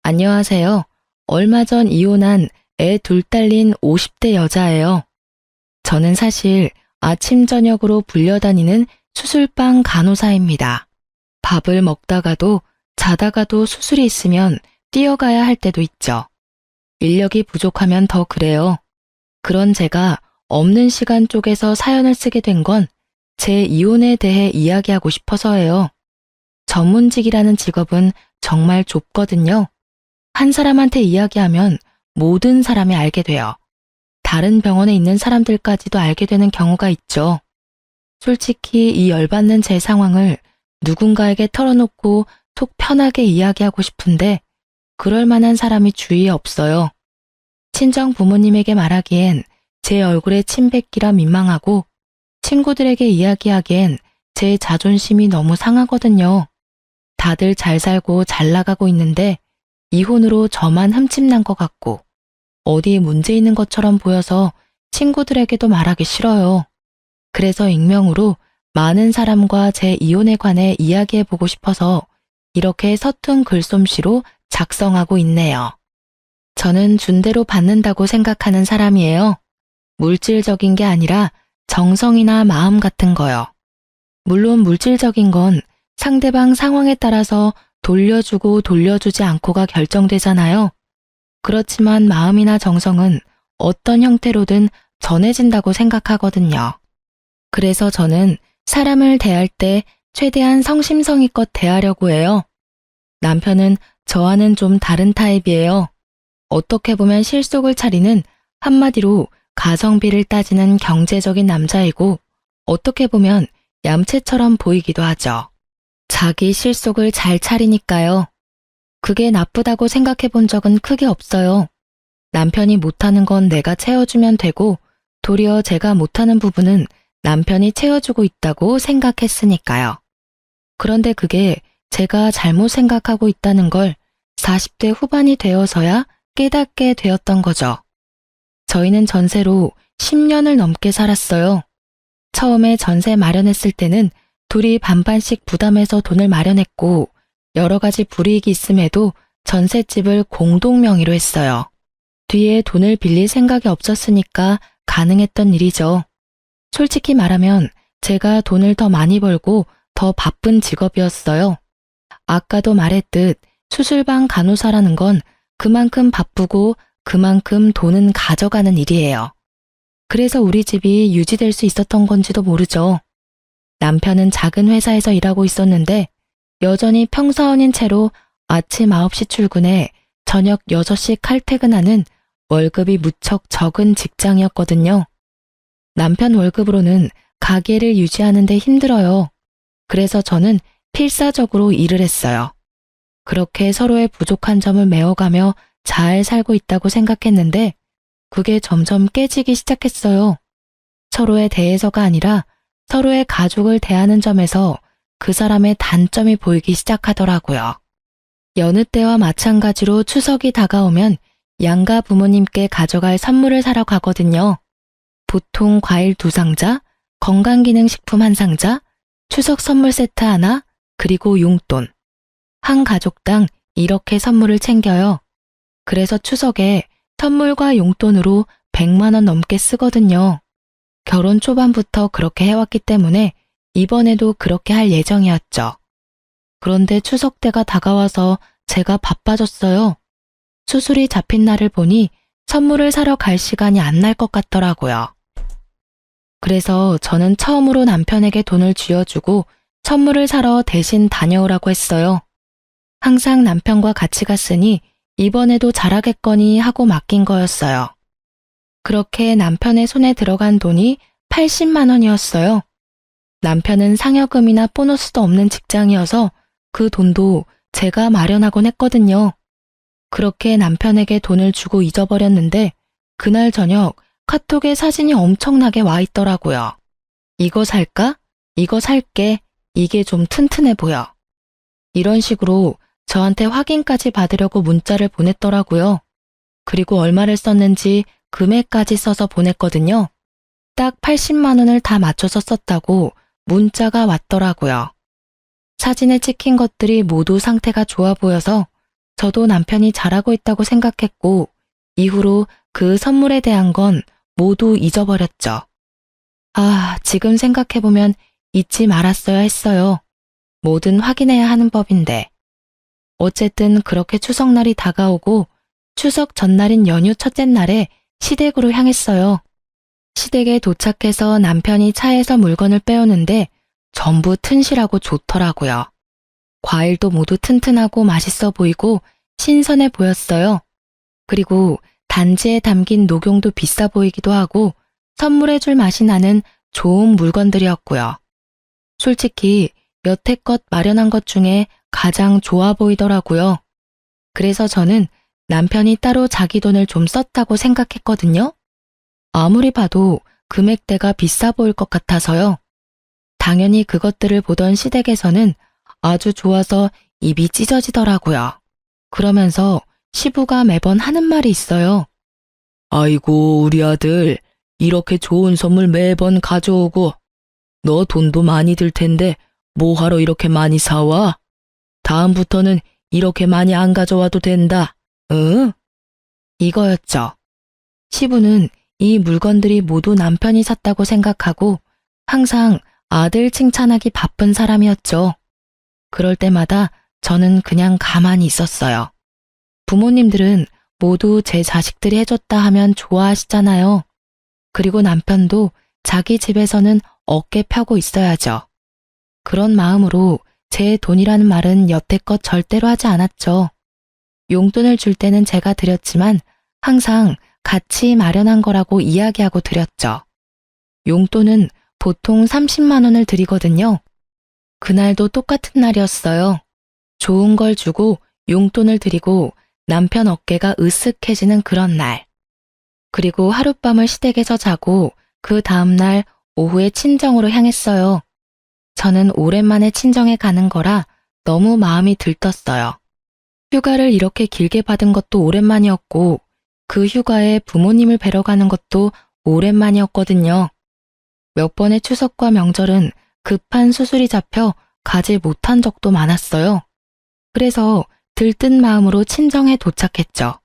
안녕하세요. 얼마 전 이혼한 애 둘 딸린 50대 여자예요. 저는 사실 아침 저녁으로 불려다니는 수술방 간호사입니다. 밥을 먹다가도 자다가도 수술이 있으면 뛰어가야 할 때도 있죠. 인력이 부족하면 더 그래요. 그런 제가 없는 시간 쪽에서 사연을 쓰게 된 건 제 이혼에 대해 이야기하고 싶어서예요. 전문직이라는 직업은 정말 좁거든요. 한 사람한테 이야기하면 모든 사람이 알게 돼요. 다른 병원에 있는 사람들까지도 알게 되는 경우가 있죠. 솔직히 이 열받는 제 상황을 누군가에게 털어놓고 속 편하게 이야기하고 싶은데 그럴 만한 사람이 주위에 없어요. 친정 부모님에게 말하기엔 제 얼굴에 침 뱉기라 민망하고 친구들에게 이야기하기엔 제 자존심이 너무 상하거든요. 다들 잘 살고 잘 나가고 있는데 이혼으로 저만 흠집난 것 같고 어디 문제 있는 것처럼 보여서 친구들에게도 말하기 싫어요. 그래서 익명으로 많은 사람과 제 이혼에 관해 이야기해보고 싶어서 이렇게 서툰 글솜씨로 작성하고 있네요. 저는 준 대로 받는다고 생각하는 사람이에요. 물질적인 게 아니라 정성이나 마음 같은 거요. 물론 물질적인 건 상대방 상황에 따라서 돌려주고 돌려주지 않고가 결정되잖아요. 그렇지만 마음이나 정성은 어떤 형태로든 전해진다고 생각하거든요. 그래서 저는 사람을 대할 때 최대한 성심성의껏 대하려고 해요. 남편은 저와는 좀 다른 타입이에요. 어떻게 보면 실속을 차리는 한마디로 가성비를 따지는 경제적인 남자이고 어떻게 보면 얌체처럼 보이기도 하죠. 자기 실속을 잘 차리니까요. 그게 나쁘다고 생각해 본 적은 크게 없어요. 남편이 못하는 건 내가 채워주면 되고 도리어 제가 못하는 부분은 남편이 채워주고 있다고 생각했으니까요. 그런데 그게 제가 잘못 생각하고 있다는 걸 40대 후반이 되어서야 깨닫게 되었던 거죠. 저희는 전세로 10년을 넘게 살았어요. 처음에 전세 마련했을 때는 둘이 반반씩 부담해서 돈을 마련했고 여러 가지 불이익이 있음에도 전셋집을 공동 명의로 했어요. 뒤에 돈을 빌릴 생각이 없었으니까 가능했던 일이죠. 솔직히 말하면 제가 돈을 더 많이 벌고 더 바쁜 직업이었어요. 아까도 말했듯 수술방 간호사라는 건 그만큼 바쁘고 그만큼 돈은 가져가는 일이에요. 그래서 우리 집이 유지될 수 있었던 건지도 모르죠. 남편은 작은 회사에서 일하고 있었는데 여전히 평사원인 채로 아침 9시 출근해 저녁 6시 칼퇴근하는 월급이 무척 적은 직장이었거든요. 남편 월급으로는 가게를 유지하는 데 힘들어요. 그래서 저는 필사적으로 일을 했어요. 그렇게 서로의 부족한 점을 메워가며 잘 살고 있다고 생각했는데 그게 점점 깨지기 시작했어요. 서로에 대해서가 아니라 서로의 가족을 대하는 점에서 그 사람의 단점이 보이기 시작하더라고요. 여느 때와 마찬가지로 추석이 다가오면 양가 부모님께 가져갈 선물을 사러 가거든요. 보통 과일 2상자, 건강기능식품 1상자, 추석 선물 세트 하나, 그리고 용돈. 한 가족당 이렇게 선물을 챙겨요. 그래서 추석에 선물과 용돈으로 100만 원 넘게 쓰거든요. 결혼 초반부터 그렇게 해왔기 때문에 이번에도 그렇게 할 예정이었죠. 그런데 추석 때가 다가와서 제가 바빠졌어요. 수술이 잡힌 날을 보니 선물을 사러 갈 시간이 안 날 것 같더라고요. 그래서 저는 처음으로 남편에게 돈을 쥐어주고 선물을 사러 대신 다녀오라고 했어요. 항상 남편과 같이 갔으니 이번에도 잘하겠거니 하고 맡긴 거였어요. 그렇게 남편의 손에 들어간 돈이 80만 원이었어요. 남편은 상여금이나 보너스도 없는 직장이어서 그 돈도 제가 마련하곤 했거든요. 그렇게 남편에게 돈을 주고 잊어버렸는데 그날 저녁 카톡에 사진이 엄청나게 와 있더라고요. 이거 살까? 이거 살게. 이게 좀 튼튼해 보여. 이런 식으로 저한테 확인까지 받으려고 문자를 보냈더라고요. 그리고 얼마를 썼는지 금액까지 써서 보냈거든요. 딱 80만 원을 다 맞춰서 썼다고 문자가 왔더라고요. 사진에 찍힌 것들이 모두 상태가 좋아 보여서 저도 남편이 잘하고 있다고 생각했고, 이후로 그 선물에 대한 건 모두 잊어버렸죠. 아, 지금 생각해보면 잊지 말았어야 했어요. 뭐든 확인해야 하는 법인데. 어쨌든 그렇게 추석날이 다가오고 추석 전날인 연휴 첫째 날에 시댁으로 향했어요. 시댁에 도착해서 남편이 차에서 물건을 빼오는데 전부 튼실하고 좋더라고요. 과일도 모두 튼튼하고 맛있어 보이고 신선해 보였어요. 그리고 단지에 담긴 녹용도 비싸 보이기도 하고 선물해줄 맛이 나는 좋은 물건들이었고요. 솔직히 여태껏 마련한 것 중에 가장 좋아 보이더라고요. 그래서 저는 남편이 따로 자기 돈을 좀 썼다고 생각했거든요. 아무리 봐도 금액대가 비싸 보일 것 같아서요. 당연히 그것들을 보던 시댁에서는 아주 좋아서 입이 찢어지더라고요. 그러면서 시부가 매번 하는 말이 있어요. 아이고, 우리 아들, 이렇게 좋은 선물 매번 가져오고, 너 돈도 많이 들 텐데 뭐하러 이렇게 많이 사와? 다음부터는 이렇게 많이 안 가져와도 된다. 응? 이거였죠. 시부는 이 물건들이 모두 남편이 샀다고 생각하고 항상 아들 칭찬하기 바쁜 사람이었죠. 그럴 때마다 저는 그냥 가만히 있었어요. 부모님들은 모두 제 자식들이 해줬다 하면 좋아하시잖아요. 그리고 남편도 자기 집에서는 어깨 펴고 있어야죠. 그런 마음으로 제 돈이라는 말은 여태껏 절대로 하지 않았죠. 용돈을 줄 때는 제가 드렸지만 항상 같이 마련한 거라고 이야기하고 드렸죠. 용돈은 보통 30만 원을 드리거든요. 그날도 똑같은 날이었어요. 좋은 걸 주고 용돈을 드리고 남편 어깨가 으쓱해지는 그런 날. 그리고 하룻밤을 시댁에서 자고 그 다음날 오후에 친정으로 향했어요. 저는 오랜만에 친정에 가는 거라 너무 마음이 들떴어요. 휴가를 이렇게 길게 받은 것도 오랜만이었고 그 휴가에 부모님을 뵈러 가는 것도 오랜만이었거든요. 몇 번의 추석과 명절은 급한 수술이 잡혀 가지 못한 적도 많았어요. 그래서 들뜬 마음으로 친정에 도착했죠.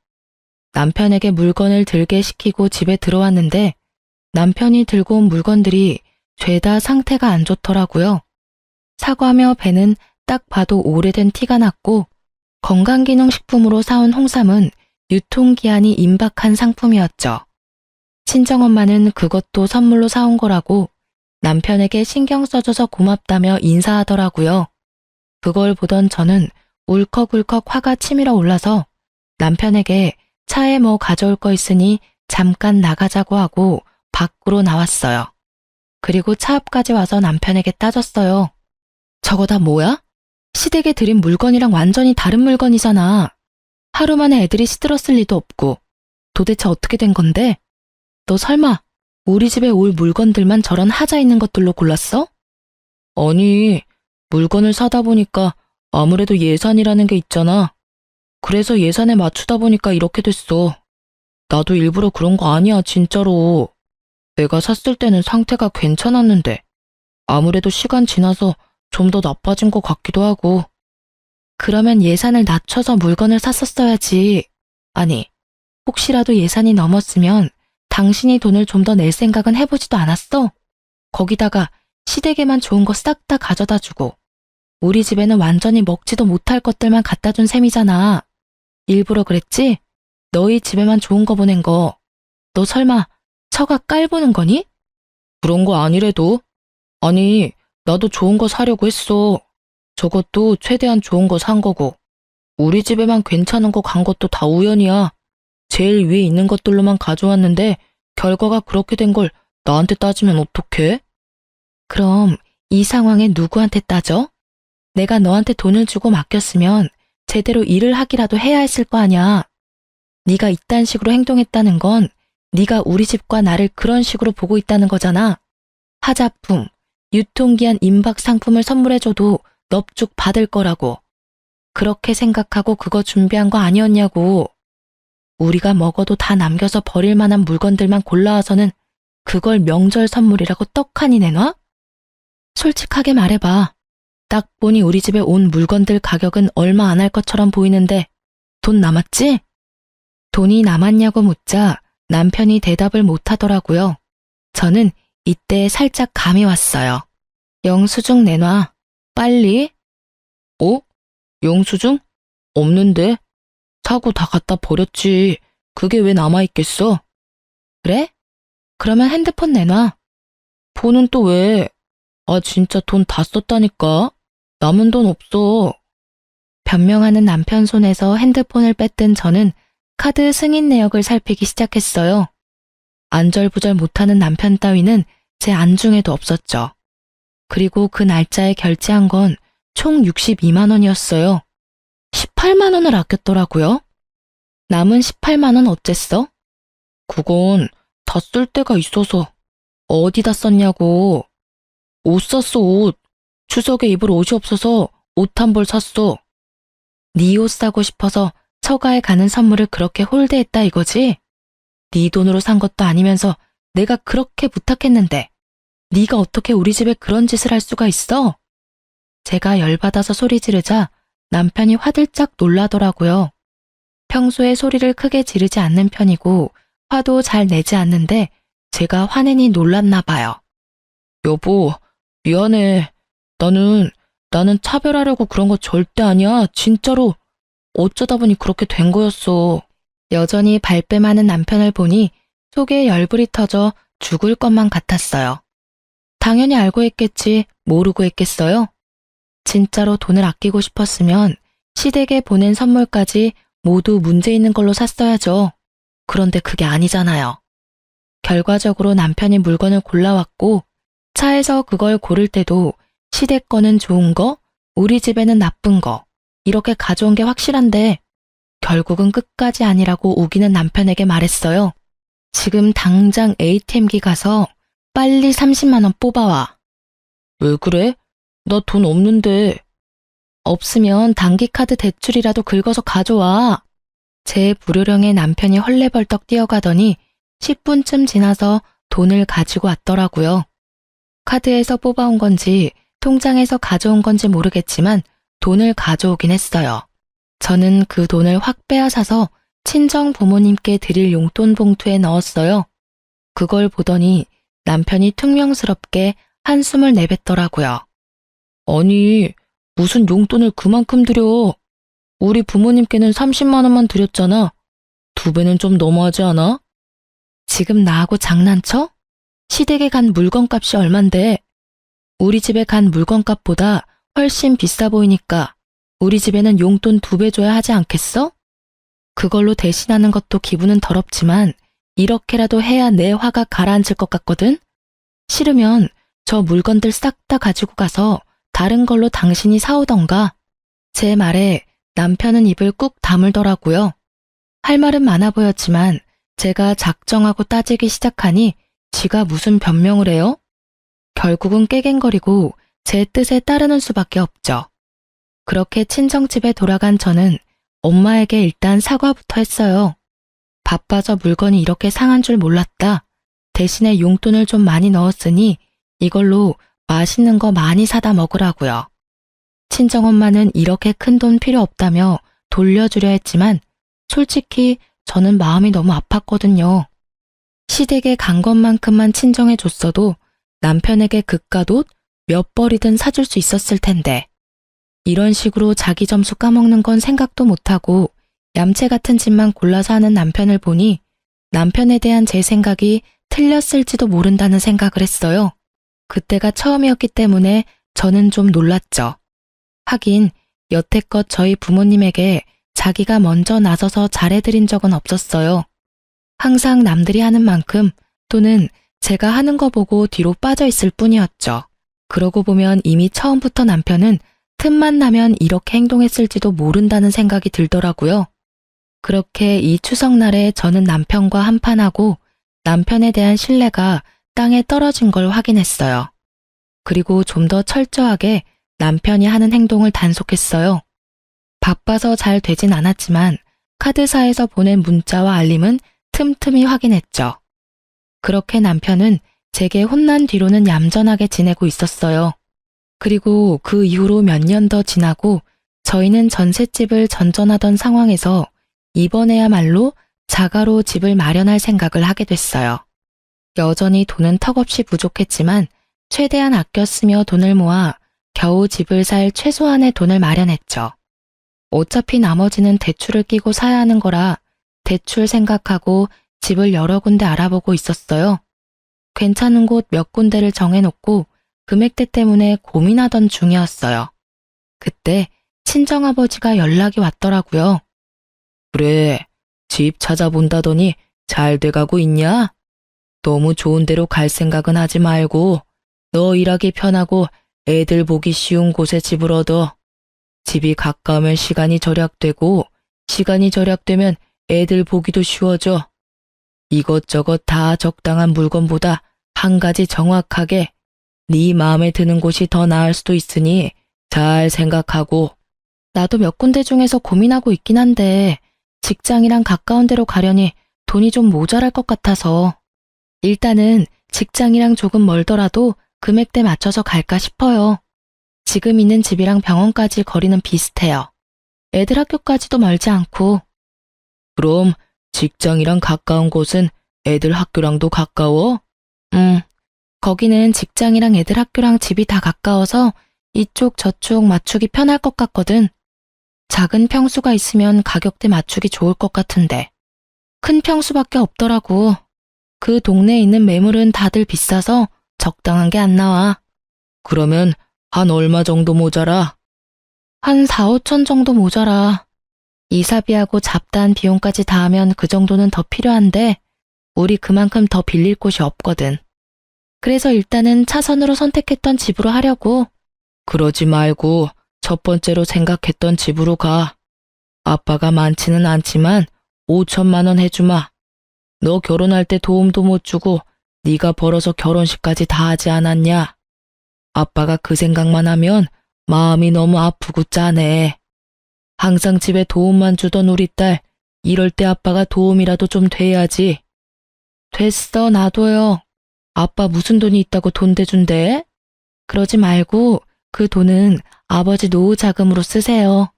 남편에게 물건을 들게 시키고 집에 들어왔는데 남편이 들고 온 물건들이 죄다 상태가 안 좋더라고요. 사과며 배는 딱 봐도 오래된 티가 났고 건강기능식품으로 사온 홍삼은 유통기한이 임박한 상품이었죠. 친정엄마는 그것도 선물로 사온 거라고 남편에게 신경 써줘서 고맙다며 인사하더라고요. 그걸 보던 저는 울컥울컥 화가 치밀어 올라서 남편에게 차에 뭐 가져올 거 있으니 잠깐 나가자고 하고 밖으로 나왔어요. 그리고 차 앞까지 와서 남편에게 따졌어요. 저거 다 뭐야? 시댁에 드린 물건이랑 완전히 다른 물건이잖아. 하루 만에 애들이 시들었을 리도 없고. 도대체 어떻게 된 건데? 너 설마 우리 집에 올 물건들만 저런 하자 있는 것들로 골랐어? 아니, 물건을 사다 보니까 아무래도 예산이라는 게 있잖아. 그래서 예산에 맞추다 보니까 이렇게 됐어. 나도 일부러 그런 거 아니야, 진짜로. 내가 샀을 때는 상태가 괜찮았는데 아무래도 시간 지나서 좀 더 나빠진 것 같기도 하고. 그러면 예산을 낮춰서 물건을 샀었어야지. 아니, 혹시라도 예산이 넘었으면 당신이 돈을 좀 더 낼 생각은 해보지도 않았어? 거기다가 시댁에만 좋은 거 싹 다 가져다 주고 우리 집에는 완전히 먹지도 못할 것들만 갖다 준 셈이잖아. 일부러 그랬지? 너희 집에만 좋은 거 보낸 거. 너 설마 처가 깔보는 거니? 그런 거 아니래도. 아니, 나도 좋은 거 사려고 했어. 저것도 최대한 좋은 거 산 거고. 우리 집에만 괜찮은 거 간 것도 다 우연이야. 제일 위에 있는 것들로만 가져왔는데 결과가 그렇게 된 걸 나한테 따지면 어떡해? 그럼 이 상황에 누구한테 따져? 내가 너한테 돈을 주고 맡겼으면 제대로 일을 하기라도 해야 했을 거 아냐. 네가 이딴 식으로 행동했다는 건 네가 우리 집과 나를 그런 식으로 보고 있다는 거잖아. 하자품, 유통기한 임박 상품을 선물해줘도 넙죽 받을 거라고. 그렇게 생각하고 그거 준비한 거 아니었냐고. 우리가 먹어도 다 남겨서 버릴 만한 물건들만 골라와서는 그걸 명절 선물이라고 떡하니 내놔? 솔직하게 말해봐. 딱 보니 우리 집에 온 물건들 가격은 얼마 안 할 것처럼 보이는데 돈 남았지? 돈이 남았냐고 묻자 남편이 대답을 못하더라고요. 저는 이때 살짝 감이 왔어요. 영수증 내놔. 빨리. 어? 영수증? 없는데? 사고 다 갖다 버렸지. 그게 왜 남아있겠어? 그래? 그러면 핸드폰 내놔. 폰은 또 왜? 아, 진짜 돈 다 썼다니까. 남은 돈 없어. 변명하는 남편 손에서 핸드폰을 뺐던 저는 카드 승인 내역을 살피기 시작했어요. 안절부절 못하는 남편 따위는 제 안중에도 없었죠. 그리고 그 날짜에 결제한 건 총 62만 원이었어요. 18만 원을 아꼈더라고요. 남은 18만 원 어쨌어? 그건 다 쓸 데가 있어서. 어디다 썼냐고. 옷 샀어, 옷. 추석에 입을 옷이 없어서 옷 한 벌 샀어. 네 옷 사고 싶어서 처가에 가는 선물을 그렇게 홀대했다 이거지? 네 돈으로 산 것도 아니면서 내가 그렇게 부탁했는데 네가 어떻게 우리 집에 그런 짓을 할 수가 있어? 제가 열받아서 소리 지르자 남편이 화들짝 놀라더라고요. 평소에 소리를 크게 지르지 않는 편이고 화도 잘 내지 않는데 제가 화내니 놀랐나 봐요. 여보, 미안해. 나는 차별하려고 그런 거 절대 아니야. 진짜로. 어쩌다 보니 그렇게 된 거였어. 여전히 발뺌하는 남편을 보니 속에 열불이 터져 죽을 것만 같았어요. 당연히 알고 했겠지. 모르고 했겠어요? 진짜로 돈을 아끼고 싶었으면 시댁에 보낸 선물까지 모두 문제 있는 걸로 샀어야죠. 그런데 그게 아니잖아요. 결과적으로 남편이 물건을 골라왔고 차에서 그걸 고를 때도 시댁 거는 좋은 거, 우리 집에는 나쁜 거 이렇게 가져온 게 확실한데 결국은 끝까지 아니라고 우기는 남편에게 말했어요. 지금 당장 ATM기 가서 빨리 30만 원 뽑아와. 왜 그래? 나 돈 없는데. 없으면 단기카드 대출이라도 긁어서 가져와. 제 불효령에 남편이 헐레벌떡 뛰어가더니 10분쯤 지나서 돈을 가지고 왔더라고요. 카드에서 뽑아온 건지 통장에서 가져온 건지 모르겠지만 돈을 가져오긴 했어요. 저는 그 돈을 확 빼앗아서 친정 부모님께 드릴 용돈 봉투에 넣었어요. 그걸 보더니 남편이 퉁명스럽게 한숨을 내뱉더라고요. 아니, 무슨 용돈을 그만큼 드려. 우리 부모님께는 30만 원만 드렸잖아. 2배는 좀 너무하지 않아? 지금 나하고 장난쳐? 시댁에 간 물건값이 얼만데? 우리 집에 간 물건값보다 훨씬 비싸 보이니까 우리 집에는 용돈 2배 줘야 하지 않겠어? 그걸로 대신하는 것도 기분은 더럽지만 이렇게라도 해야 내 화가 가라앉을 것 같거든? 싫으면 저 물건들 싹 다 가지고 가서 다른 걸로 당신이 사오던가. 제 말에 남편은 입을 꾹 다물더라고요. 할 말은 많아 보였지만 제가 작정하고 따지기 시작하니 지가 무슨 변명을 해요? 결국은 깨갱거리고 제 뜻에 따르는 수밖에 없죠. 그렇게 친정집에 돌아간 저는 엄마에게 일단 사과부터 했어요. 바빠서 물건이 이렇게 상한 줄 몰랐다. 대신에 용돈을 좀 많이 넣었으니 이걸로 맛있는 거 많이 사다 먹으라고요. 친정엄마는 이렇게 큰 돈 필요 없다며 돌려주려 했지만 솔직히 저는 마음이 너무 아팠거든요. 시댁에 간 것만큼만 친정해줬어도 남편에게 그깟 옷 몇 벌이든 사줄 수 있었을 텐데 이런 식으로 자기 점수 까먹는 건 생각도 못하고 얌체 같은 짓만 골라서 하는 남편을 보니 남편에 대한 제 생각이 틀렸을지도 모른다는 생각을 했어요. 그때가 처음이었기 때문에 저는 좀 놀랐죠. 하긴 여태껏 저희 부모님에게 자기가 먼저 나서서 잘해드린 적은 없었어요. 항상 남들이 하는 만큼 또는 제가 하는 거 보고 뒤로 빠져 있을 뿐이었죠. 그러고 보면 이미 처음부터 남편은 틈만 나면 이렇게 행동했을지도 모른다는 생각이 들더라고요. 그렇게 이 추석날에 저는 남편과 한판하고 남편에 대한 신뢰가 땅에 떨어진 걸 확인했어요. 그리고 좀 더 철저하게 남편이 하는 행동을 단속했어요. 바빠서 잘 되진 않았지만 카드사에서 보낸 문자와 알림은 틈틈이 확인했죠. 그렇게 남편은 제게 혼난 뒤로는 얌전하게 지내고 있었어요. 그리고 그 이후로 몇 년 더 지나고 저희는 전셋집을 전전하던 상황에서 이번에야말로 자가로 집을 마련할 생각을 하게 됐어요. 여전히 돈은 턱없이 부족했지만 최대한 아껴 쓰며 돈을 모아 겨우 집을 살 최소한의 돈을 마련했죠. 어차피 나머지는 대출을 끼고 사야 하는 거라 대출 생각하고 집을 여러 군데 알아보고 있었어요. 괜찮은 곳 몇 군데를 정해놓고 금액대 때문에 고민하던 중이었어요. 그때 친정아버지가 연락이 왔더라고요. 그래, 집 찾아본다더니 잘 돼가고 있냐? 너무 좋은 데로 갈 생각은 하지 말고 너 일하기 편하고 애들 보기 쉬운 곳에 집을 얻어. 집이 가까우면 시간이 절약되고 시간이 절약되면 애들 보기도 쉬워져. 이것저것 다 적당한 물건보다 한 가지 정확하게 네 마음에 드는 곳이 더 나을 수도 있으니 잘 생각하고. 나도 몇 군데 중에서 고민하고 있긴 한데 직장이랑 가까운 데로 가려니 돈이 좀 모자랄 것 같아서 일단은 직장이랑 조금 멀더라도 금액대 맞춰서 갈까 싶어요. 지금 있는 집이랑 병원까지 거리는 비슷해요. 애들 학교까지도 멀지 않고. 그럼 직장이랑 가까운 곳은 애들 학교랑도 가까워? 거기는 직장이랑 애들 학교랑 집이 다 가까워서 이쪽 저쪽 맞추기 편할 것 같거든. 작은 평수가 있으면 가격대 맞추기 좋을 것 같은데. 큰 평수밖에 없더라고. 그 동네에 있는 매물은 다들 비싸서 적당한 게 안 나와. 그러면 한 얼마 정도 모자라? 한 4, 5천 정도 모자라. 이사비하고 잡다한 비용까지 다 하면 그 정도는 더 필요한데 우리 그만큼 더 빌릴 곳이 없거든. 그래서 일단은 차선으로 선택했던 집으로 하려고. 그러지 말고 첫 번째로 생각했던 집으로 가. 아빠가 많지는 않지만 5천만 원 해주마. 너 결혼할 때 도움도 못 주고 네가 벌어서 결혼식까지 다 하지 않았냐? 아빠가 그 생각만 하면 마음이 너무 아프고 짠해. 항상 집에 도움만 주던 우리 딸, 이럴 때 아빠가 도움이라도 좀 돼야지. 됐어, 놔둬요. 아빠 무슨 돈이 있다고 돈 대준대? 그러지 말고 그 돈은 아버지 노후 자금으로 쓰세요.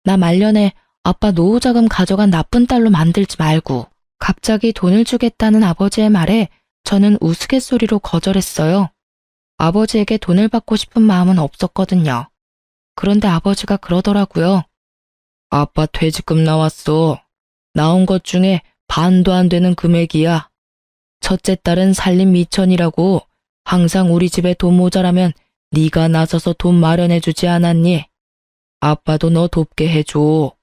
나 말년에 아빠 노후 자금 가져간 나쁜 딸로 만들지 말고. 갑자기 돈을 주겠다는 아버지의 말에 저는 우스갯소리로 거절했어요. 아버지에게 돈을 받고 싶은 마음은 없었거든요. 그런데 아버지가 그러더라고요. 아빠 퇴직금 나왔어. 나온 것 중에 반도 안 되는 금액이야. 첫째 딸은 살림 미천이라고 항상 우리 집에 돈 모자라면 네가 나서서 돈 마련해주지 않았니? 아빠도 너 돕게 해줘.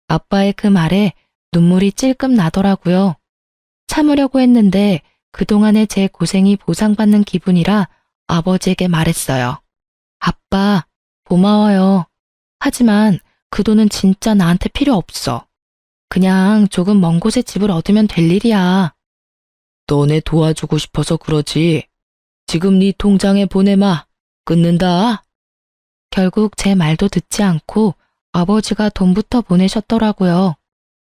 아빠의 그 말에 눈물이 찔끔 나더라고요. 참으려고 했는데 그동안의 제 고생이 보상받는 기분이라 아버지에게 말했어요. 아빠, 고마워요. 하지만 그 돈은 진짜 나한테 필요 없어. 그냥 조금 먼 곳에 집을 얻으면 될 일이야. 너네 도와주고 싶어서 그러지. 지금 네 통장에 보내마. 끊는다. 결국 제 말도 듣지 않고 아버지가 돈부터 보내셨더라고요.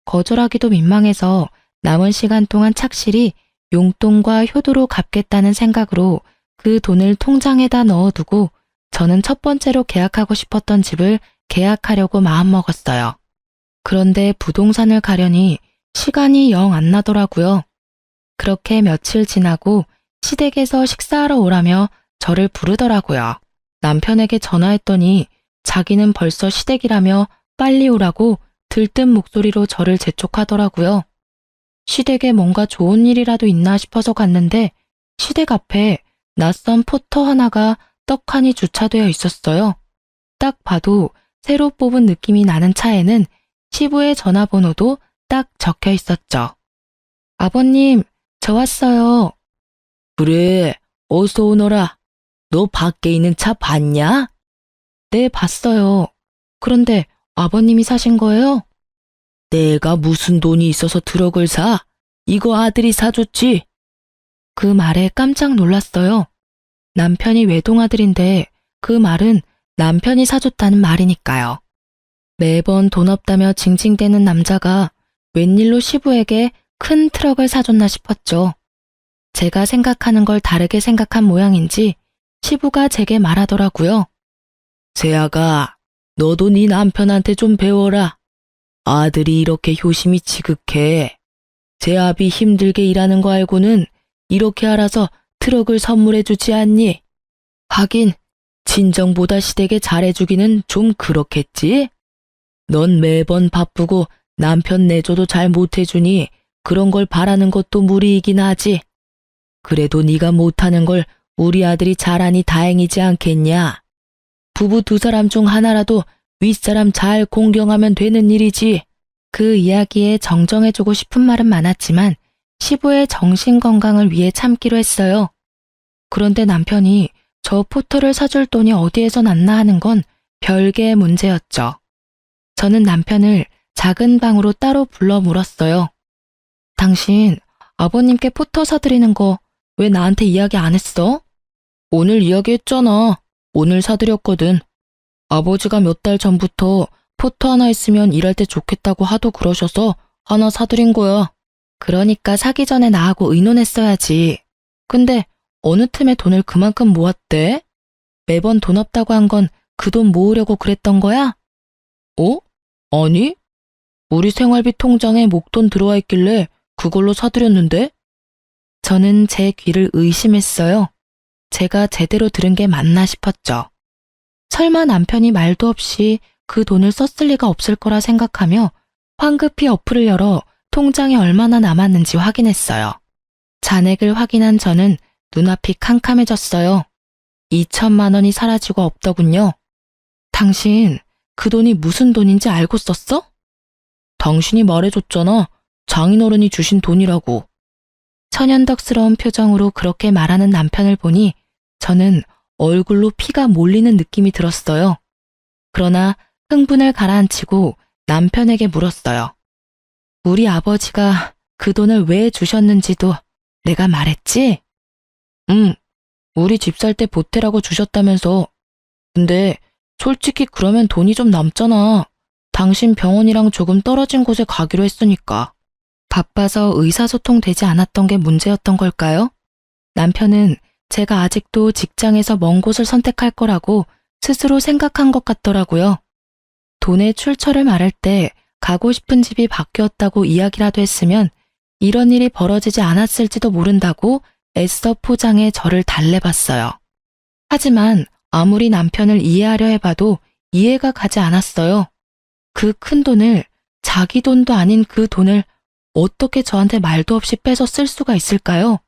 거절하기도 민망해서 남은 시간 동안 착실히 용돈과 효도로 갚겠다는 생각으로 그 돈을 통장에다 넣어두고 저는 첫 번째로 계약하고 싶었던 집을 계약하려고 마음먹었어요. 그런데 부동산을 가려니 시간이 영 안 나더라고요. 그렇게 며칠 지나고 시댁에서 식사하러 오라며 저를 부르더라고요. 남편에게 전화했더니 자기는 벌써 시댁이라며 빨리 오라고 들뜬 목소리로 저를 재촉하더라고요. 시댁에 뭔가 좋은 일이라도 있나 싶어서 갔는데 시댁 앞에 낯선 포터 하나가 떡하니 주차되어 있었어요. 딱 봐도 새로 뽑은 느낌이 나는 차에는 시부의 전화번호도 딱 적혀 있었죠. 아버님, 저 왔어요. 그래, 어서 오너라. 너 밖에 있는 차 봤냐? 네, 봤어요. 그런데 아버님이 사신 거예요? 내가 무슨 돈이 있어서 트럭을 사? 이거 아들이 사줬지? 그 말에 깜짝 놀랐어요. 남편이 외동아들인데 그 말은 남편이 사줬다는 말이니까요. 매번 돈 없다며 징징대는 남자가 웬일로 시부에게 큰 트럭을 사줬나 싶었죠. 제가 생각하는 걸 다르게 생각한 모양인지 시부가 제게 말하더라고요. 세아가, 너도 네 남편한테 좀 배워라. 아들이 이렇게 효심이 지극해. 제 아비 힘들게 일하는 거 알고는 이렇게 알아서 트럭을 선물해주지 않니? 하긴 친정보다 시댁에 잘해주기는 좀 그렇겠지? 넌 매번 바쁘고 남편 내줘도 잘 못해주니 그런 걸 바라는 것도 무리이긴 하지. 그래도 네가 못하는 걸 우리 아들이 잘하니 다행이지 않겠냐? 부부 두 사람 중 하나라도 윗사람 잘 공경하면 되는 일이지. 그 이야기에 정정해주고 싶은 말은 많았지만 시부의 정신건강을 위해 참기로 했어요. 그런데 남편이 저 포터를 사줄 돈이 어디에서 났나 하는 건 별개의 문제였죠. 저는 남편을 작은 방으로 따로 불러 물었어요. 당신 아버님께 포터 사드리는 거 왜 나한테 이야기 안 했어? 오늘 이야기했잖아. 오늘 사드렸거든. 아버지가 몇 달 전부터 포터 하나 있으면 일할 때 좋겠다고 하도 그러셔서 하나 사드린 거야. 그러니까 사기 전에 나하고 의논했어야지. 근데 어느 틈에 돈을 그만큼 모았대? 매번 돈 없다고 한 건 그 돈 모으려고 그랬던 거야? 어? 아니? 우리 생활비 통장에 목돈 들어와 있길래 그걸로 사드렸는데? 저는 제 귀를 의심했어요. 제가 제대로 들은 게 맞나 싶었죠. 설마 남편이 말도 없이 그 돈을 썼을 리가 없을 거라 생각하며 황급히 어플을 열어 통장에 얼마나 남았는지 확인했어요. 잔액을 확인한 저는 눈앞이 캄캄해졌어요. 2천만 원이 사라지고 없더군요. 당신 그 돈이 무슨 돈인지 알고 썼어? 당신이 말해줬잖아. 장인어른이 주신 돈이라고. 천연덕스러운 표정으로 그렇게 말하는 남편을 보니 저는 얼굴로 피가 몰리는 느낌이 들었어요. 그러나 흥분을 가라앉히고 남편에게 물었어요. 우리 아버지가 그 돈을 왜 주셨는지도 내가 말했지? 응, 우리 집 살 때 보태라고 주셨다면서. 근데 솔직히 그러면 돈이 좀 남잖아. 당신 병원이랑 조금 떨어진 곳에 가기로 했으니까. 바빠서 의사소통 되지 않았던 게 문제였던 걸까요? 남편은 제가 아직도 직장에서 먼 곳을 선택할 거라고 스스로 생각한 것 같더라고요. 돈의 출처를 말할 때 가고 싶은 집이 바뀌었다고 이야기라도 했으면 이런 일이 벌어지지 않았을지도 모른다고 애써 포장해 저를 달래봤어요. 하지만 아무리 남편을 이해하려 해봐도 이해가 가지 않았어요. 그 큰 돈을, 자기 돈도 아닌 그 돈을 어떻게 저한테 말도 없이 빼서 쓸 수가 있을까요?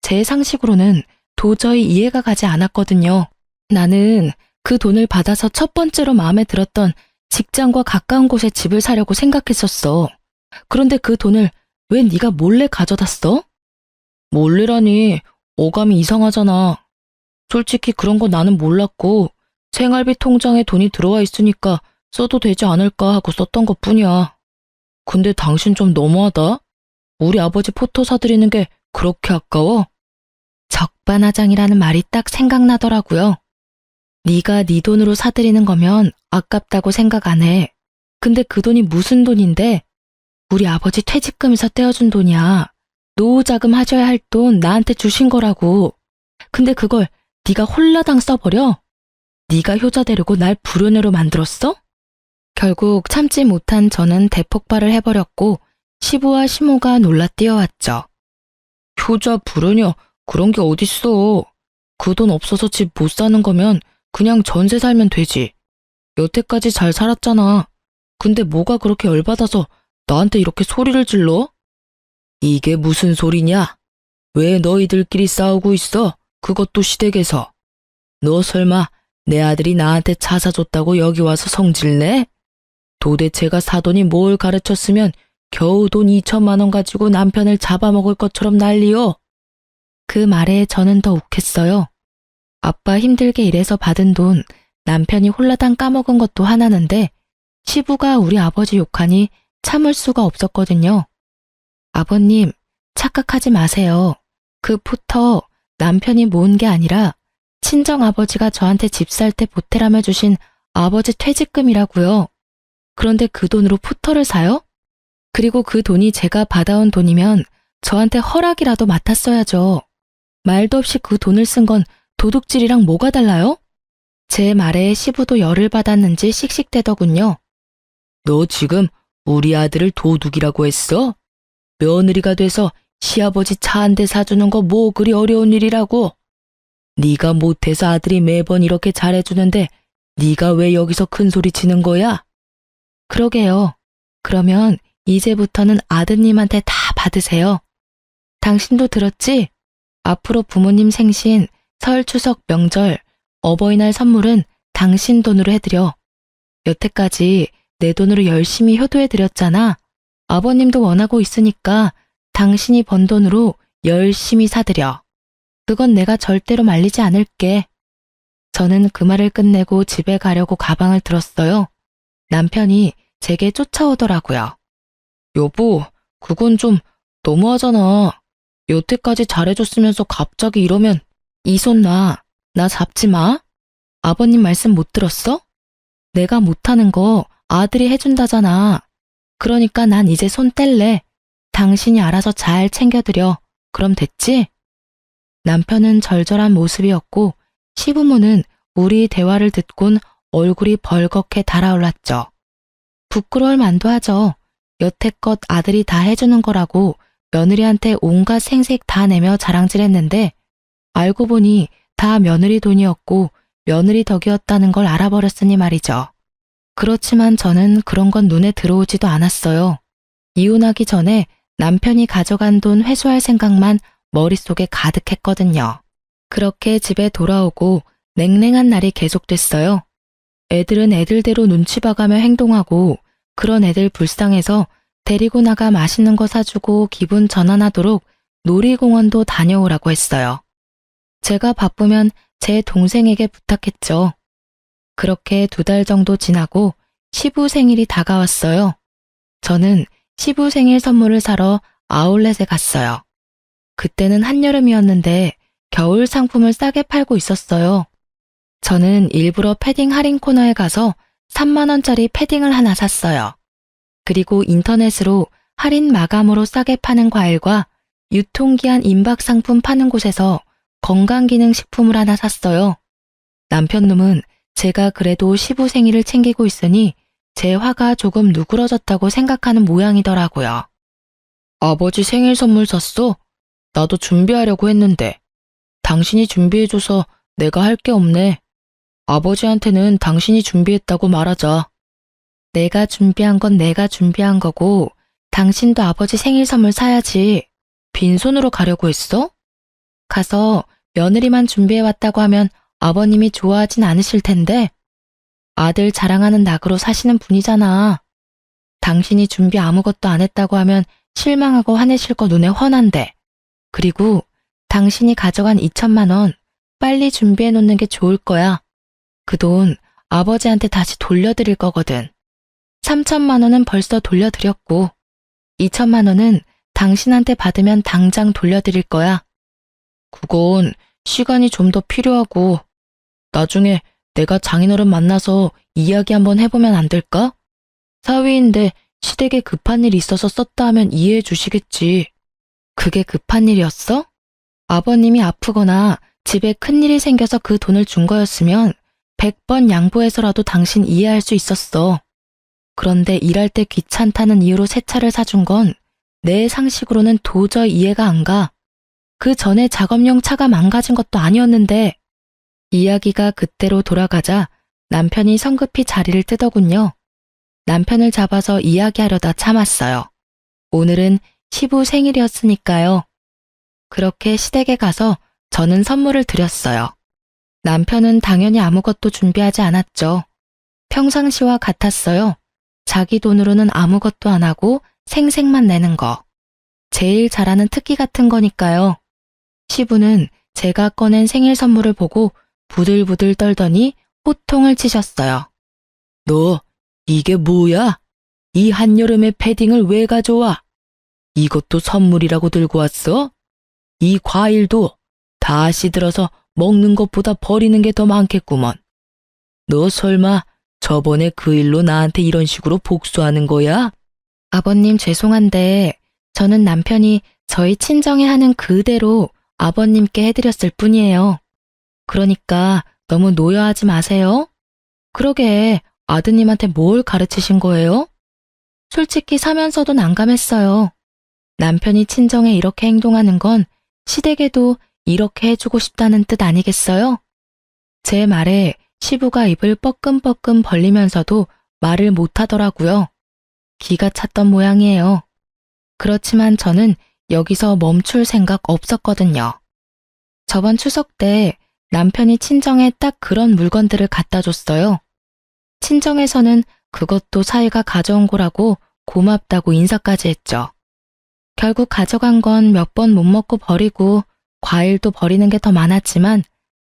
제 상식으로는 도저히 이해가 가지 않았거든요. 나는 그 돈을 받아서 첫 번째로 마음에 들었던 직장과 가까운 곳에 집을 사려고 생각했었어. 그런데 그 돈을 왜 네가 몰래 가져다 써? 몰래라니, 어감이 이상하잖아. 솔직히 그런 거 나는 몰랐고 생활비 통장에 돈이 들어와 있으니까 써도 되지 않을까 하고 썼던 것뿐이야. 근데 당신 좀 너무하다. 우리 아버지 포토 사드리는 게 그렇게 아까워? 적반하장이라는 말이 딱 생각나더라고요. 네가 네 돈으로 사드리는 거면 아깝다고 생각 안 해. 근데 그 돈이 무슨 돈인데? 우리 아버지 퇴직금에서 떼어준 돈이야. 노후자금 하셔야 할 돈 나한테 주신 거라고. 근데 그걸 네가 홀라당 써버려? 네가 효자 되려고 날 불효녀로 만들었어? 결국 참지 못한 저는 대폭발을 해버렸고 시부와 시모가 놀라 뛰어왔죠. 효자 불효녀 그런 게 어딨어. 그 돈 없어서 집 못 사는 거면 그냥 전세 살면 되지. 여태까지 잘 살았잖아. 근데 뭐가 그렇게 열받아서 나한테 이렇게 소리를 질러? 이게 무슨 소리냐? 왜 너희들끼리 싸우고 있어? 그것도 시댁에서. 너 설마 내 아들이 나한테 차 사줬다고 여기 와서 성질내? 도대체가 사돈이 뭘 가르쳤으면 겨우 돈 2천만 원 가지고 남편을 잡아먹을 것처럼 난리여. 그 말에 저는 더 욱했어요. 아빠 힘들게 일해서 받은 돈 남편이 홀라당 까먹은 것도 하나는데 시부가 우리 아버지 욕하니 참을 수가 없었거든요. 아버님, 착각하지 마세요. 그 포터 남편이 모은 게 아니라 친정아버지가 저한테 집 살 때 보태라며 주신 아버지 퇴직금이라고요. 그런데 그 돈으로 포터를 사요? 그리고 그 돈이 제가 받아온 돈이면 저한테 허락이라도 맡았어야죠. 말도 없이 그 돈을 쓴 건 도둑질이랑 뭐가 달라요? 제 말에 시부도 열을 받았는지 씩씩대더군요. 너 지금 우리 아들을 도둑이라고 했어? 며느리가 돼서 시아버지 차 한 대 사주는 거 뭐 그리 어려운 일이라고? 네가 못해서 아들이 매번 이렇게 잘해주는데 네가 왜 여기서 큰 소리 치는 거야? 그러게요. 그러면 이제부터는 아드님한테 다 받으세요. 당신도 들었지? 앞으로 부모님 생신, 설, 추석, 명절, 어버이날 선물은 당신 돈으로 해드려. 여태까지 내 돈으로 열심히 효도해드렸잖아. 아버님도 원하고 있으니까 당신이 번 돈으로 열심히 사드려. 그건 내가 절대로 말리지 않을게. 저는 그 말을 끝내고 집에 가려고 가방을 들었어요. 남편이 제게 쫓아오더라고요. 여보, 그건 좀 너무하잖아. 여태까지 잘해줬으면서 갑자기 이러면 이 손 놔. 나 잡지 마. 아버님 말씀 못 들었어? 내가 못하는 거 아들이 해준다잖아. 그러니까 난 이제 손 뗄래. 당신이 알아서 잘 챙겨드려. 그럼 됐지? 남편은 절절한 모습이었고 시부모는 우리 대화를 듣곤 얼굴이 벌겋게 달아올랐죠. 부끄러울 만도 하죠. 여태껏 아들이 다 해주는 거라고 며느리한테 온갖 생색 다 내며 자랑질했는데 알고 보니 다 며느리 돈이었고 며느리 덕이었다는 걸 알아버렸으니 말이죠. 그렇지만 저는 그런 건 눈에 들어오지도 않았어요. 이혼하기 전에 남편이 가져간 돈 회수할 생각만 머릿속에 가득했거든요. 그렇게 집에 돌아오고 냉랭한 날이 계속됐어요. 애들은 애들대로 눈치 봐가며 행동하고 그런 애들 불쌍해서 데리고 나가 맛있는 거 사주고 기분 전환하도록 놀이공원도 다녀오라고 했어요. 제가 바쁘면 제 동생에게 부탁했죠. 그렇게 2달 정도 지나고 시부 생일이 다가왔어요. 저는 시부 생일 선물을 사러 아울렛에 갔어요. 그때는 한여름이었는데 겨울 상품을 싸게 팔고 있었어요. 저는 일부러 패딩 할인 코너에 가서 3만 원짜리 패딩을 하나 샀어요. 그리고 인터넷으로 할인 마감으로 싸게 파는 과일과 유통기한 임박 상품 파는 곳에서 건강기능식품을 하나 샀어요. 남편놈은 제가 그래도 시부 생일을 챙기고 있으니 제 화가 조금 누그러졌다고 생각하는 모양이더라고요. 아버지 생일 선물 샀어? 나도 준비하려고 했는데. 당신이 준비해줘서 내가 할 게 없네. 아버지한테는 당신이 준비했다고 말하자. 내가 준비한 건 내가 준비한 거고 당신도 아버지 생일 선물 사야지. 빈손으로 가려고 했어? 가서 며느리만 준비해왔다고 하면 아버님이 좋아하진 않으실 텐데 아들 자랑하는 낙으로 사시는 분이잖아. 당신이 준비 아무것도 안 했다고 하면 실망하고 화내실 거 눈에 훤한데. 그리고 당신이 가져간 2천만 원 빨리 준비해 놓는 게 좋을 거야. 그 돈 아버지한테 다시 돌려드릴 거거든. 3천만 원은 벌써 돌려드렸고 2천만 원은 당신한테 받으면 당장 돌려드릴 거야. 그건 시간이 좀 더 필요하고 나중에 내가 장인어른 만나서 이야기 한번 해보면 안 될까? 사위인데 시댁에 급한 일이 있어서 썼다 하면 이해해 주시겠지. 그게 급한 일이었어? 아버님이 아프거나 집에 큰일이 생겨서 그 돈을 준 거였으면 100번 양보해서라도 당신 이해할 수 있었어. 그런데 일할 때 귀찮다는 이유로 새 차를 사준 건 내 상식으로는 도저히 이해가 안 가. 그 전에 작업용 차가 망가진 것도 아니었는데. 이야기가 그때로 돌아가자 남편이 성급히 자리를 뜨더군요. 남편을 잡아서 이야기하려다 참았어요. 오늘은 시부 생일이었으니까요. 그렇게 시댁에 가서 저는 선물을 드렸어요. 남편은 당연히 아무것도 준비하지 않았죠. 평상시와 같았어요. 자기 돈으로는 아무것도 안 하고 생색만 내는 거. 제일 잘하는 특기 같은 거니까요. 시부는 제가 꺼낸 생일 선물을 보고 부들부들 떨더니 호통을 치셨어요. 너 이게 뭐야? 이 한여름에 패딩을 왜 가져와? 이것도 선물이라고 들고 왔어? 이 과일도 다 시들어서 먹는 것보다 버리는 게 더 많겠구먼. 너 설마 저번에 그 일로 나한테 이런 식으로 복수하는 거야? 아버님 죄송한데 저는 남편이 저희 친정에 하는 그대로 아버님께 해드렸을 뿐이에요. 그러니까 너무 노여하지 마세요. 그러게 아드님한테 뭘 가르치신 거예요? 솔직히 사면서도 난감했어요. 남편이 친정에 이렇게 행동하는 건 시댁에도 이렇게 해주고 싶다는 뜻 아니겠어요? 제 말에 시부가 입을 뻐끔뻐끔 벌리면서도 말을 못하더라고요. 기가 찼던 모양이에요. 그렇지만 저는 여기서 멈출 생각 없었거든요. 저번 추석 때 남편이 친정에 딱 그런 물건들을 갖다 줬어요. 친정에서는 그것도 사위가 가져온 거라고 고맙다고 인사까지 했죠. 결국 가져간 건 몇 번 못 먹고 버리고 과일도 버리는 게 더 많았지만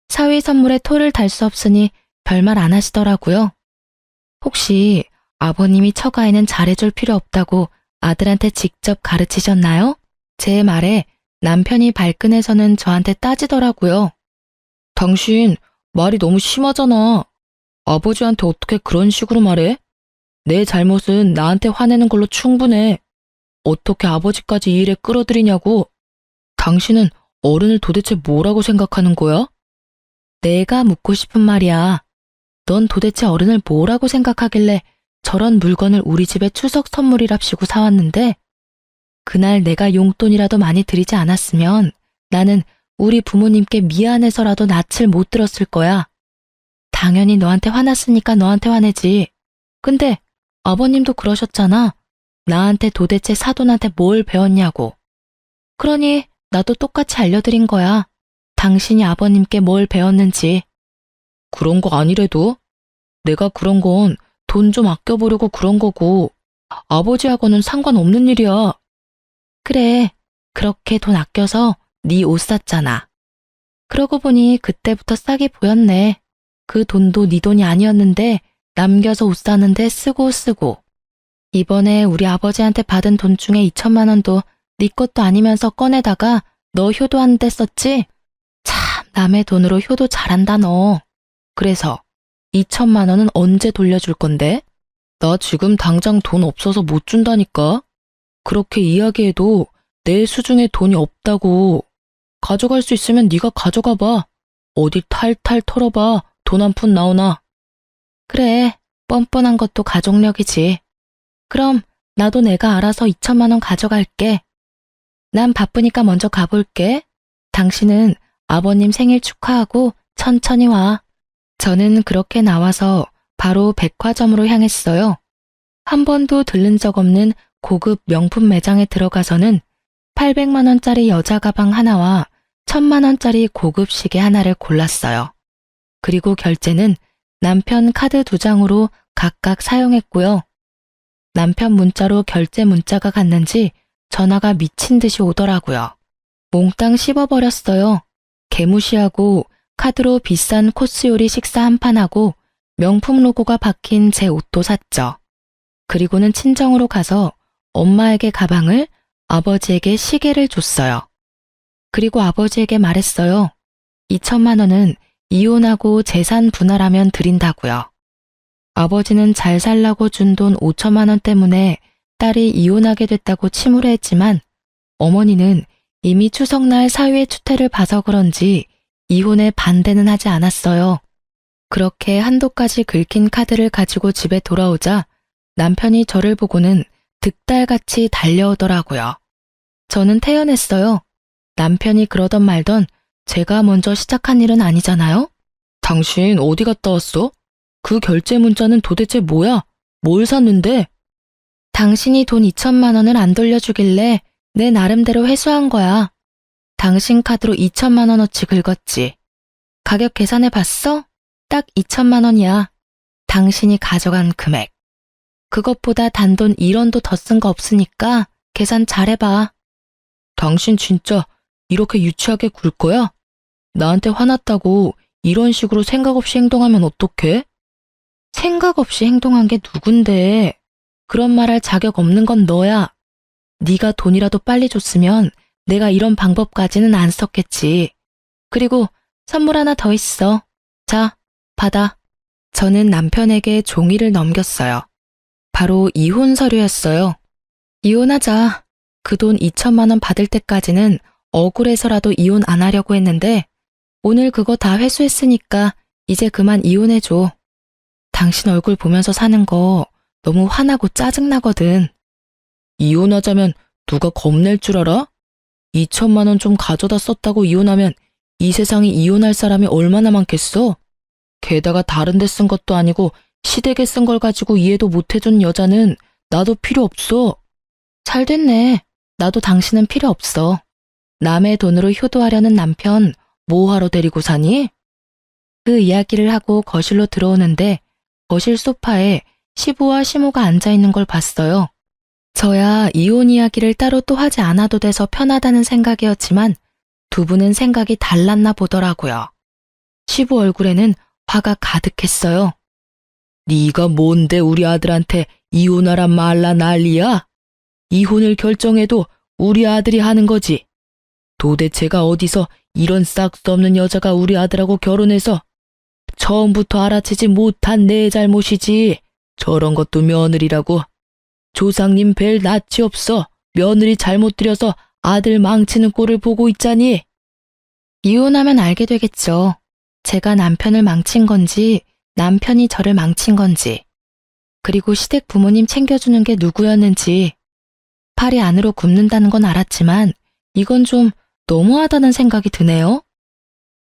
사위 선물에 토를 달 수 없으니 별말 안 하시더라고요. 혹시 아버님이 처가에는 잘해줄 필요 없다고 아들한테 직접 가르치셨나요? 제 말에 남편이 발끈해서는 저한테 따지더라고요. 당신 말이 너무 심하잖아. 아버지한테 어떻게 그런 식으로 말해? 내 잘못은 나한테 화내는 걸로 충분해. 어떻게 아버지까지 이 일에 끌어들이냐고. 당신은 어른을 도대체 뭐라고 생각하는 거야? 내가 묻고 싶은 말이야. 넌 도대체 어른을 뭐라고 생각하길래 저런 물건을 우리 집에 추석 선물이랍시고 사왔는데 그날 내가 용돈이라도 많이 드리지 않았으면 나는 우리 부모님께 미안해서라도 낯을 못 들었을 거야. 당연히 너한테 화났으니까 너한테 화내지. 근데 아버님도 그러셨잖아. 나한테 도대체 사돈한테 뭘 배웠냐고. 그러니 나도 똑같이 알려드린 거야. 당신이 아버님께 뭘 배웠는지. 그런 거 아니래도 내가 그런 건 돈 좀 아껴보려고 그런 거고 아버지하고는 상관없는 일이야. 그래, 그렇게 돈 아껴서 네 옷 샀잖아. 그러고 보니 그때부터 싹이 보였네. 그 돈도 네 돈이 아니었는데 남겨서 옷 사는데 쓰고. 이번에 우리 아버지한테 받은 돈 중에 2천만 원도 네 것도 아니면서 꺼내다가 너 효도하는데 썼지? 참, 남의 돈으로 효도 잘한다 너. 그래서 2천만 원은 언제 돌려줄 건데? 나 지금 당장 돈 없어서 못 준다니까. 그렇게 이야기해도 내 수중에 돈이 없다고. 가져갈 수 있으면 네가 가져가 봐. 어디 탈탈 털어봐. 돈 한 푼 나오나. 그래, 뻔뻔한 것도 가족력이지. 그럼 나도 내가 알아서 2천만 원 가져갈게. 난 바쁘니까 먼저 가볼게. 당신은 아버님 생일 축하하고 천천히 와. 저는 그렇게 나와서 바로 백화점으로 향했어요. 한 번도 들른 적 없는 고급 명품 매장에 들어가서는 800만 원짜리 여자 가방 하나와 1000만 원짜리 고급 시계 하나를 골랐어요. 그리고 결제는 남편 카드 2장으로 각각 사용했고요. 남편 문자로 결제 문자가 갔는지 전화가 미친 듯이 오더라고요. 몽땅 씹어버렸어요. 개무시하고 카드로 비싼 코스 요리 식사 한 판하고 명품 로고가 박힌 제 옷도 샀죠. 그리고는 친정으로 가서 엄마에게 가방을, 아버지에게 시계를 줬어요. 그리고 아버지에게 말했어요. 2천만 원은 이혼하고 재산 분할하면 드린다고요. 아버지는 잘 살라고 준 돈 5천만 원 때문에 딸이 이혼하게 됐다고 침울해했지만 어머니는 이미 추석날 사위의 추태를 봐서 그런지 이혼에 반대는 하지 않았어요. 그렇게 한도까지 긁힌 카드를 가지고 집에 돌아오자 남편이 저를 보고는 득달같이 달려오더라고요. 저는 태연했어요. 남편이 그러던 말던 제가 먼저 시작한 일은 아니잖아요? 당신 어디 갔다 왔어? 그 결제 문자는 도대체 뭐야? 뭘 샀는데? 당신이 돈 2천만 원을 안 돌려주길래 내 나름대로 회수한 거야. 당신 카드로 2천만 원어치 긁었지. 가격 계산해 봤어? 딱 2천만 원이야. 당신이 가져간 금액. 그것보다 단돈 1원도 더 쓴 거 없으니까 계산 잘해봐. 당신 진짜 이렇게 유치하게 굴 거야? 나한테 화났다고 이런 식으로 생각 없이 행동하면 어떡해? 생각 없이 행동한 게 누군데? 그런 말할 자격 없는 건 너야. 네가 돈이라도 빨리 줬으면 내가 이런 방법까지는 안 썼겠지. 그리고 선물 하나 더 있어. 자, 받아. 저는 남편에게 종이를 넘겼어요. 바로 이혼 서류였어요. 이혼하자. 그 돈 2천만 원 받을 때까지는 억울해서라도 이혼 안 하려고 했는데 오늘 그거 다 회수했으니까 이제 그만 이혼해줘. 당신 얼굴 보면서 사는 거 너무 화나고 짜증나거든. 이혼하자면 누가 겁낼 줄 알아? 2천만 원 좀 가져다 썼다고 이혼하면 이 세상에 이혼할 사람이 얼마나 많겠어? 게다가 다른 데 쓴 것도 아니고 시댁에 쓴 걸 가지고 이해도 못 해준 여자는 나도 필요 없어. 잘 됐네. 나도 당신은 필요 없어. 남의 돈으로 효도하려는 남편 뭐하러 데리고 사니? 그 이야기를 하고 거실로 들어오는데 거실 소파에 시부와 시모가 앉아있는 걸 봤어요. 저야 이혼 이야기를 따로 또 하지 않아도 돼서 편하다는 생각이었지만 두 분은 생각이 달랐나 보더라고요. 시부 얼굴에는 화가 가득했어요. 네가 뭔데 우리 아들한테 이혼하란 말라 난리야? 이혼을 결정해도 우리 아들이 하는 거지. 도대체가 어디서 이런 싹수 없는 여자가 우리 아들하고 결혼해서 처음부터 알아채지 못한 내 잘못이지. 저런 것도 며느리라고. 조상님 뵐 낯이 없어. 며느리 잘못 들여서 아들 망치는 꼴을 보고 있자니. 이혼하면 알게 되겠죠. 제가 남편을 망친 건지 남편이 저를 망친 건지. 그리고 시댁 부모님 챙겨주는 게 누구였는지. 팔이 안으로 굽는다는 건 알았지만 이건 좀 너무하다는 생각이 드네요.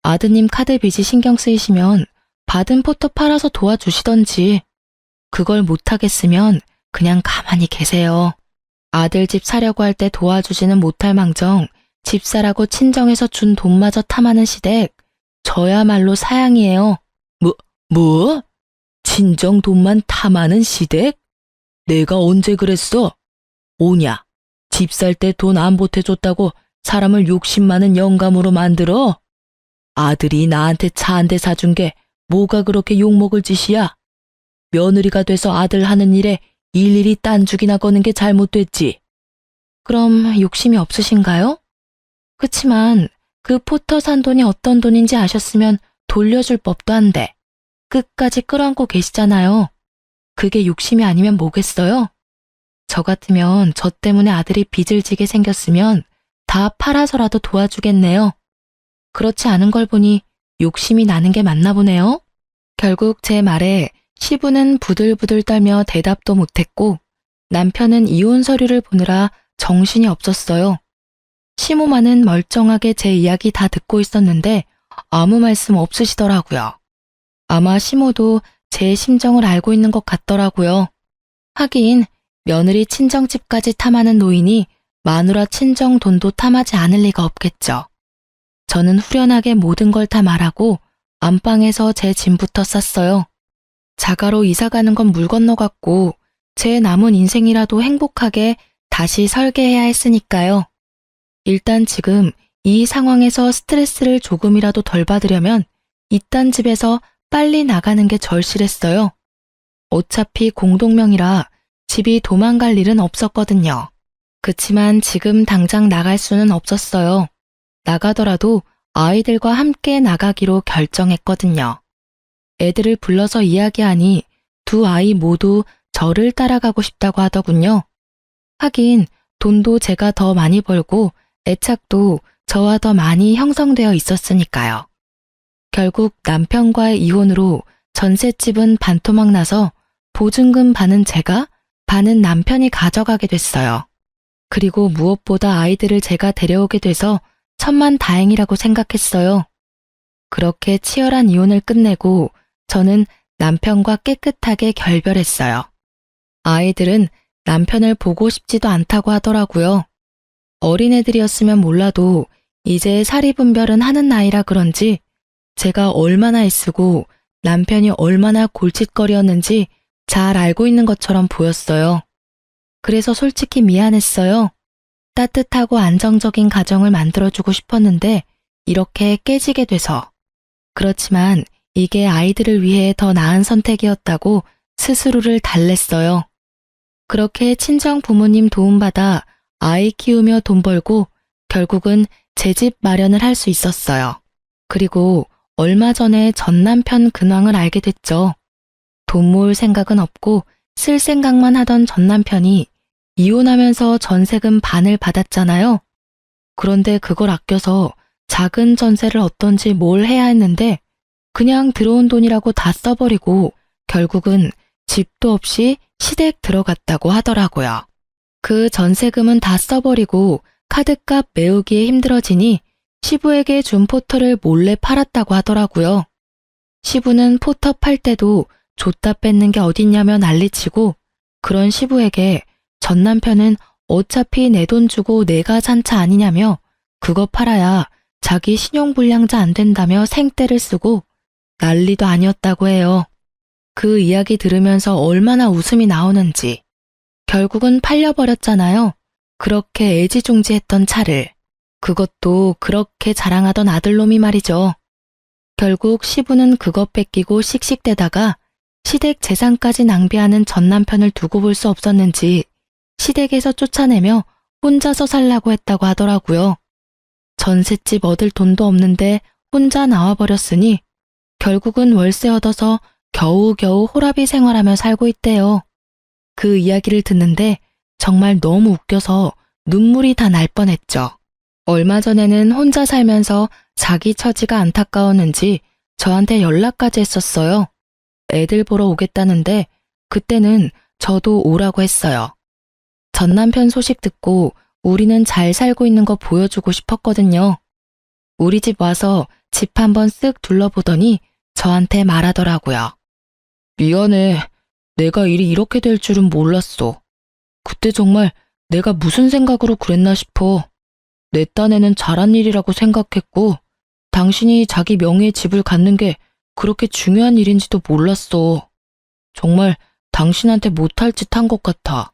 아드님 카드 빚이 신경 쓰이시면 받은 포터 팔아서 도와주시던지. 그걸 못하겠으면 그냥 가만히 계세요. 아들 집 사려고 할 때 도와주지는 못할 망정 집 사라고 친정에서 준 돈마저 탐하는 시댁. 저야말로 사양이에요. 뭐? 친정 돈만 탐하는 시댁? 내가 언제 그랬어? 오냐? 집 살 때 돈 안 보태줬다고 사람을 욕심 많은 영감으로 만들어? 아들이 나한테 차 한 대 사준 게 뭐가 그렇게 욕먹을 짓이야? 며느리가 돼서 아들 하는 일에 일일이 딴죽이나 거는 게 잘못됐지. 그럼 욕심이 없으신가요? 그치만 그 포터 산 돈이 어떤 돈인지 아셨으면 돌려줄 법도 한데 끝까지 끌어안고 계시잖아요. 그게 욕심이 아니면 뭐겠어요? 저 같으면 저 때문에 아들이 빚을 지게 생겼으면 다 팔아서라도 도와주겠네요. 그렇지 않은 걸 보니 욕심이 나는 게 맞나 보네요. 결국 제 말에 시부는 부들부들 떨며 대답도 못했고 남편은 이혼 서류를 보느라 정신이 없었어요. 시모마는 멀쩡하게 제 이야기 다 듣고 있었는데 아무 말씀 없으시더라고요. 아마 시모도 제 심정을 알고 있는 것 같더라고요. 하긴 며느리 친정집까지 탐하는 노인이 마누라 친정 돈도 탐하지 않을 리가 없겠죠. 저는 후련하게 모든 걸 다 말하고 안방에서 제 짐부터 쌌어요. 자가로 이사가는 건 물 건너갔고 제 남은 인생이라도 행복하게 다시 설계해야 했으니까요. 일단 지금 이 상황에서 스트레스를 조금이라도 덜 받으려면 이딴 집에서 빨리 나가는 게 절실했어요. 어차피 공동명이라 집이 도망갈 일은 없었거든요. 그치만 지금 당장 나갈 수는 없었어요. 나가더라도 아이들과 함께 나가기로 결정했거든요. 애들을 불러서 이야기하니 두 아이 모두 저를 따라가고 싶다고 하더군요. 하긴 돈도 제가 더 많이 벌고 애착도 저와 더 많이 형성되어 있었으니까요. 결국 남편과의 이혼으로 전셋집은 반토막 나서 보증금 반은 제가, 반은 남편이 가져가게 됐어요. 그리고 무엇보다 아이들을 제가 데려오게 돼서 천만다행이라고 생각했어요. 그렇게 치열한 이혼을 끝내고 저는 남편과 깨끗하게 결별했어요. 아이들은 남편을 보고 싶지도 않다고 하더라고요. 어린애들이었으면 몰라도 이제 사리분별은 하는 나이라 그런지 제가 얼마나 애쓰고 남편이 얼마나 골칫거리였는지 잘 알고 있는 것처럼 보였어요. 그래서 솔직히 미안했어요. 따뜻하고 안정적인 가정을 만들어주고 싶었는데 이렇게 깨지게 돼서. 그렇지만 이게 아이들을 위해 더 나은 선택이었다고 스스로를 달랬어요. 그렇게 친정 부모님 도움받아 아이 키우며 돈 벌고 결국은 제 집 마련을 할 수 있었어요. 그리고 얼마 전에 전 남편 근황을 알게 됐죠. 돈 모을 생각은 없고 쓸 생각만 하던 전 남편이 이혼하면서 전세금 반을 받았잖아요. 그런데 그걸 아껴서 작은 전세를 얻던지 뭘 해야 했는데 그냥 들어온 돈이라고 다 써버리고 결국은 집도 없이 시댁 들어갔다고 하더라고요. 그 전세금은 다 써버리고 카드값 메우기에 힘들어지니 시부에게 준 포터를 몰래 팔았다고 하더라고요. 시부는 포터 팔 때도 줬다 뺏는 게 어딨냐며 난리치고 그런 시부에게 전 남편은 어차피 내 돈 주고 내가 산 차 아니냐며 그거 팔아야 자기 신용불량자 안 된다며 생떼를 쓰고 난리도 아니었다고 해요. 그 이야기 들으면서 얼마나 웃음이 나오는지. 결국은 팔려버렸잖아요. 그렇게 애지중지했던 차를. 그것도 그렇게 자랑하던 아들놈이 말이죠. 결국 시부는 그거 뺏기고 씩씩대다가 시댁 재산까지 낭비하는 전 남편을 두고 볼 수 없었는지 시댁에서 쫓아내며 혼자서 살라고 했다고 하더라고요. 전셋집 얻을 돈도 없는데 혼자 나와버렸으니 결국은 월세 얻어서 겨우겨우 호라비 생활하며 살고 있대요. 그 이야기를 듣는데 정말 너무 웃겨서 눈물이 다 날 뻔했죠. 얼마 전에는 혼자 살면서 자기 처지가 안타까웠는지 저한테 연락까지 했었어요. 애들 보러 오겠다는데 그때는 저도 오라고 했어요. 전 남편 소식 듣고 우리는 잘 살고 있는 거 보여주고 싶었거든요. 우리 집 와서 집 한번 쓱 둘러보더니 저한테 말하더라고요. 미안해. 내가 일이 이렇게 될 줄은 몰랐어. 그때 정말 내가 무슨 생각으로 그랬나 싶어. 내 딴에는 잘한 일이라고 생각했고 당신이 자기 명의의 집을 갖는 게 그렇게 중요한 일인지도 몰랐어. 정말 당신한테 못할 짓 한 것 같아.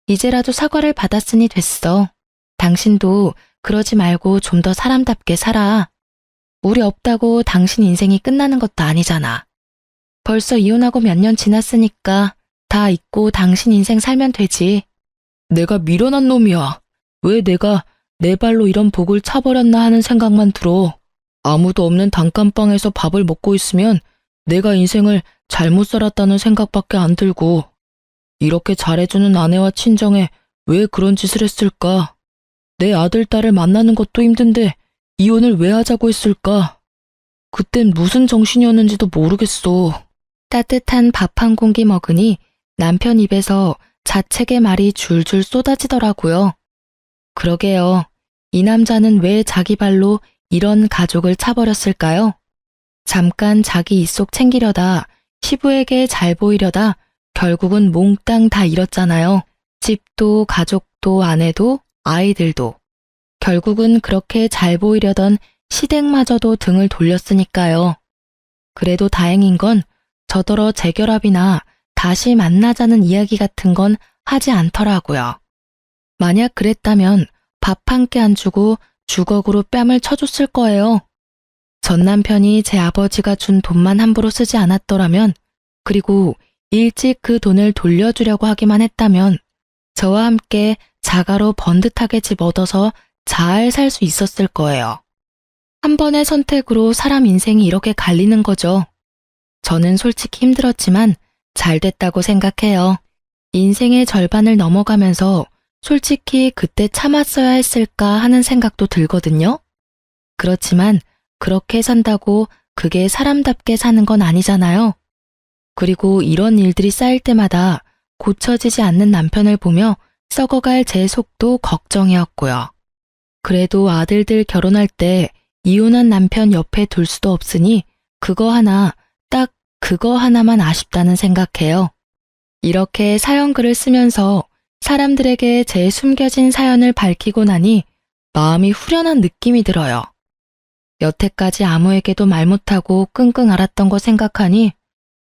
이제라도 사과를 받았으니 됐어. 당신도 그러지 말고 좀 더 사람답게 살아. 우리 없다고 당신 인생이 끝나는 것도 아니잖아. 벌써 이혼하고 몇 년 지났으니까 다 잊고 당신 인생 살면 되지. 내가 미련한 놈이야. 왜 내가 내 발로 이런 복을 차버렸나 하는 생각만 들어. 아무도 없는 단칸방에서 밥을 먹고 있으면 내가 인생을 잘못 살았다는 생각밖에 안 들고 이렇게 잘해주는 아내와 친정에 왜 그런 짓을 했을까? 내 아들, 딸을 만나는 것도 힘든데 이혼을 왜 하자고 했을까? 그땐 무슨 정신이었는지도 모르겠어. 따뜻한 밥 한 공기 먹으니 남편 입에서 자책의 말이 줄줄 쏟아지더라고요. 그러게요. 이 남자는 왜 자기 발로 이런 가족을 차버렸을까요? 잠깐 자기 입속 챙기려다 시부에게 잘 보이려다 결국은 몽땅 다 잃었잖아요. 집도 가족도 아내도 아이들도. 결국은 그렇게 잘 보이려던 시댁마저도 등을 돌렸으니까요. 그래도 다행인 건 저더러 재결합이나 다시 만나자는 이야기 같은 건 하지 않더라고요. 만약 그랬다면 밥 한 끼 안 주고 주걱으로 뺨을 쳐줬을 거예요. 전 남편이 제 아버지가 준 돈만 함부로 쓰지 않았더라면, 그리고 일찍 그 돈을 돌려주려고 하기만 했다면 저와 함께 자가로 번듯하게 집 얻어서 잘 살 수 있었을 거예요. 한 번의 선택으로 사람 인생이 이렇게 갈리는 거죠. 저는 솔직히 힘들었지만 잘 됐다고 생각해요. 인생의 절반을 넘어가면서 솔직히 그때 참았어야 했을까 하는 생각도 들거든요. 그렇지만 그렇게 산다고 그게 사람답게 사는 건 아니잖아요. 그리고 이런 일들이 쌓일 때마다 고쳐지지 않는 남편을 보며 썩어갈 제 속도 걱정이었고요. 그래도 아들들 결혼할 때 이혼한 남편 옆에 둘 수도 없으니 그거 하나, 딱 그거 하나만 아쉽다는 생각해요. 이렇게 사연글을 쓰면서 사람들에게 제 숨겨진 사연을 밝히고 나니 마음이 후련한 느낌이 들어요. 여태까지 아무에게도 말 못하고 끙끙 앓았던 거 생각하니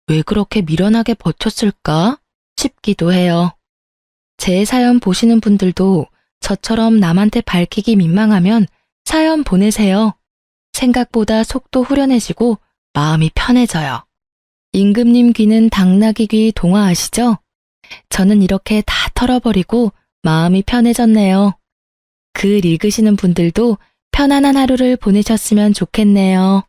왜 그렇게 미련하게 버텼을까 싶기도 해요. 제 사연 보시는 분들도 저처럼 남한테 밝히기 민망하면 사연 보내세요. 생각보다 속도 후련해지고 마음이 편해져요. 임금님 귀는 당나귀 귀 동화 아시죠? 저는 이렇게 다 털어버리고 마음이 편해졌네요. 글 읽으시는 분들도 편안한 하루를 보내셨으면 좋겠네요.